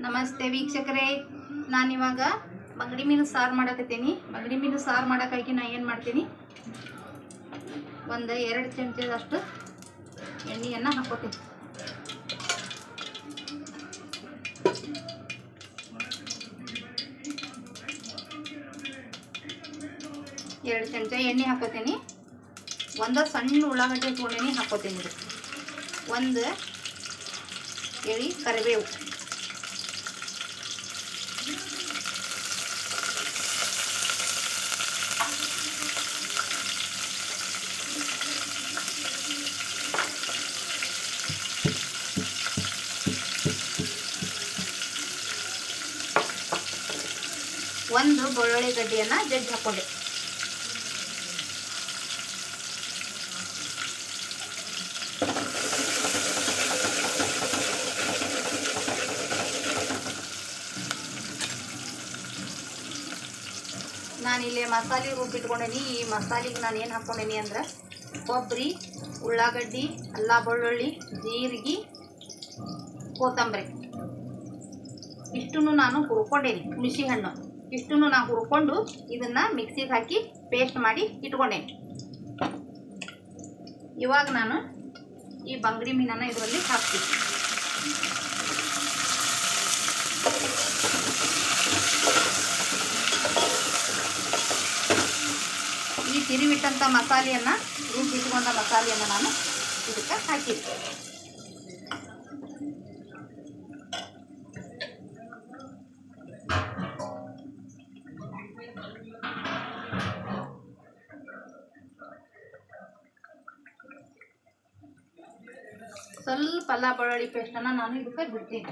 ನಮಸ್ತೆ ವೀಕ್ಷಕರೇ, ನಾನಿವಾಗ ಬಂಗಡಿ ಮೀನು ಸಾರು ಮಾಡಕತ್ತೀನಿ. ಬಂಗಡಿ ಮೀನು ಸಾರು ಮಾಡೋಕ್ಕಾಗಿ ನಾನು ಏನು ಮಾಡ್ತೀನಿ, ಒಂದು 2 ಚಮಚದಷ್ಟು ಎಣ್ಣೆಯನ್ನು ಹಾಕ್ಕೋತೀನಿ. ಎರಡು ಚಮಚ ಎಣ್ಣೆ ಹಾಕೋತೀನಿ. ಒಂದು ಸಣ್ಣ ಉಳ್ಳಾಗಡ್ಡೆ ತೊಗೊಂಡೇನಿ ಹಾಕೋತೀನಿ. ಒಂದು ಎಳೆ ಕರಿಬೇವು, ಒಂದು ಬೆಳ್ಳುಳ್ಳಿ ಗಡ್ಡೆಯನ್ನು ಜಜ್ಜಿ ಹಾಕೊಂಡೆ. ನಾನಿಲ್ಲಿ ಮಸಾಲೆ ರುಬ್ಬಿಟ್ಕೊಂಡೇನಿ. ಈ ಮಸಾಲೆಗೆ ನಾನು ಏನು ಹಾಕ್ಕೊಂಡೇನಿ ಅಂದ್ರೆ ಕೊಬ್ಬರಿ, ಉಳ್ಳಾಗಡ್ಡಿ, ಅಲ್ಲ ಬೆಳ್ಳುಳ್ಳಿ, ಜೀರಿಗೆ, ಕೊತ್ತಂಬರಿ ಇಷ್ಟನ್ನು ನಾನು ಹುರ್ಕೊಂಡೇನಿ. ಹುಣಸೆ ಹಣ್ಣು ಇಷ್ಟನ್ನು ನಾನು ಹುರ್ಕೊಂಡು ಇದನ್ನು ಮಿಕ್ಸಿಗೆ ಹಾಕಿ ಪೇಸ್ಟ್ ಮಾಡಿ ಇಟ್ಕೊಂಡೇನಿ. ಇವಾಗ ನಾನು ಈ ಬಂಗಡಿ ಮೀನನ್ನು ಇದರಲ್ಲಿ ಹಾಕ್ತೀನಿ. ಈ ತಿರುವಿಟ್ಟಂಥ ಮಸಾಲೆಯನ್ನು, ರುಬ್ಬಿಟ್ಕೊಂಡ ಮಸಾಲೆಯನ್ನು ನಾನು ಇದಕ್ಕೆ ಹಾಕಿದ್ದೆ. ಸ್ವಲ್ಪ ಅಲ್ಲ ಬೆಳ್ಳುಳ್ಳಿ ಪೇಸ್ಟನ್ನು ನಾನು ಇದಕ್ಕೆ ಬಿಡ್ತೀನಿ.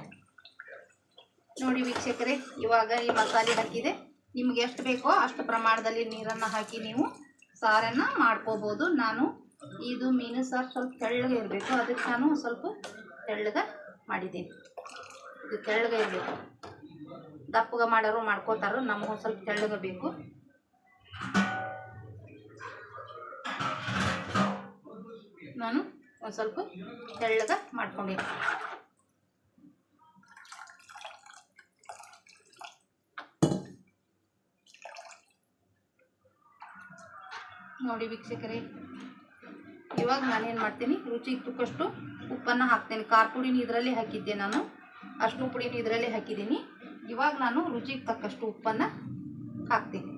ನೋಡಿ ವೀಕ್ಷಕರೇ, ಇವಾಗ ಈ ಮಸಾಲೆ ಹಾಕಿದೆ. ನಿಮ್ಗೆ ಎಷ್ಟು ಬೇಕೋ ಅಷ್ಟು ಪ್ರಮಾಣದಲ್ಲಿ ನೀರನ್ನು ಹಾಕಿ ನೀವು ಸಾರನ್ನು ಮಾಡ್ಕೋಬೋದು. ನಾನು ಇದು ಮೀನು ಸಾರು ಸ್ವಲ್ಪ ತೆಳ್ಳಗೆ ಇರಬೇಕು, ಅದಕ್ಕೆ ನಾನು ಸ್ವಲ್ಪ ತೆಳ್ಳಗೆ ಮಾಡಿದ್ದೀನಿ. ಇದು ತೆಳ್ಳಗೆ ಇರಬೇಕು. ದಪ್ಪಗೆ ಮಾಡೋರು ಮಾಡ್ಕೋತಾರೋ, ನಮಗೂ ಸ್ವಲ್ಪ ತೆಳ್ಳಗೆ ಬೇಕು. ನಾನು ಒಂದು ಸ್ವಲ್ಪ ತೆಳ್ಳಗೆ ಮಾಡ್ಕೊಂಡಿದ್ದೀನಿ. ನೋಡಿ ವೀಕ್ಷಕರೇ, ಇವಾಗ ನಾನೇನು ಮಾಡ್ತೀನಿ, ರುಚಿಗೆ ತಕ್ಕಷ್ಟು ಉಪ್ಪನ್ನು ಹಾಕ್ತೇನೆ. ಖಾರ ಪುಡಿನ ಇದರಲ್ಲಿ ಹಾಕಿದ್ದೆ ನಾನು, ಅಷ್ಟು ಪುಡಿನ ಇದರಲ್ಲಿ ಹಾಕಿದ್ದೀನಿ. ಇವಾಗ ನಾನು ರುಚಿಗೆ ತಕ್ಕಷ್ಟು ಉಪ್ಪನ್ನು ಹಾಕ್ತೀನಿ.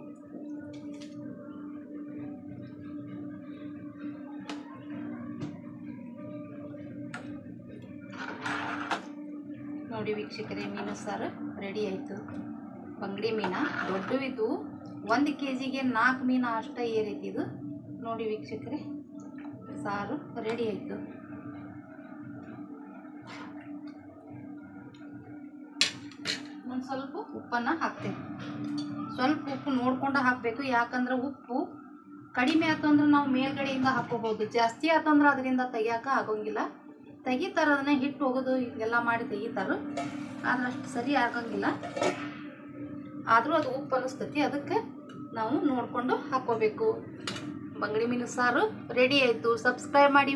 ನೋಡಿ ವೀಕ್ಷಕರೇ, ಮೀನು ಸಾರು ರೆಡಿ ಆಯಿತು. ಬಂಗಡಿ ಮೀನು ದೊಡ್ಡವಿದ್ದು 1 kgಗೆ 4 ಮೀನು ಅಷ್ಟೇ ಏರೈತಿದು. ನೋಡಿ ವೀಕ್ಷಕರೇ, ಸಾರು ರೆಡಿ ಆಯಿತು. ಒಂದು ಸ್ವಲ್ಪ ಉಪ್ಪನ್ನು ಹಾಕ್ತೇನೆ. ಸ್ವಲ್ಪ ಉಪ್ಪು ನೋಡ್ಕೊಂಡು ಹಾಕಬೇಕು, ಯಾಕಂದ್ರೆ ಉಪ್ಪು ಕಡಿಮೆ ಆಯ್ತು ಅಂದ್ರೆ ನಾವು ಮೇಲ್ಗಡೆಯಿಂದ ಹಾಕೋಬೋದು. ಜಾಸ್ತಿ ಆಯ್ತಂದ್ರೆ ಅದರಿಂದ ತೆಗಿಯೋಕೆ ಆಗೋಂಗಿಲ್ಲ. ತೆಗಿತಾರೆ, ಅದನ್ನ ಹಿಟ್ಟು ಹೋಗೋದು ಎಲ್ಲ ಮಾಡಿ ತೆಗಿತಾರೆ, ಆದ್ರೆ ಅಷ್ಟು ಸರಿ ಆಗಂಗಿಲ್ಲ. ಆದರೂ ಅದು ಉಪ್ಪು ಅನ್ನಿಸ್ತೈತಿ, ಅದಕ್ಕೆ ನಾವು ನೋಡಿಕೊಂಡು ಹಾಕ್ಕೋಬೇಕು. ಬಂಗಡಿ ಮೀನು ಸಾರು ರೆಡಿ ಆಯಿತು. ಸಬ್ಸ್ಕ್ರೈಬ್ ಮಾಡಿ.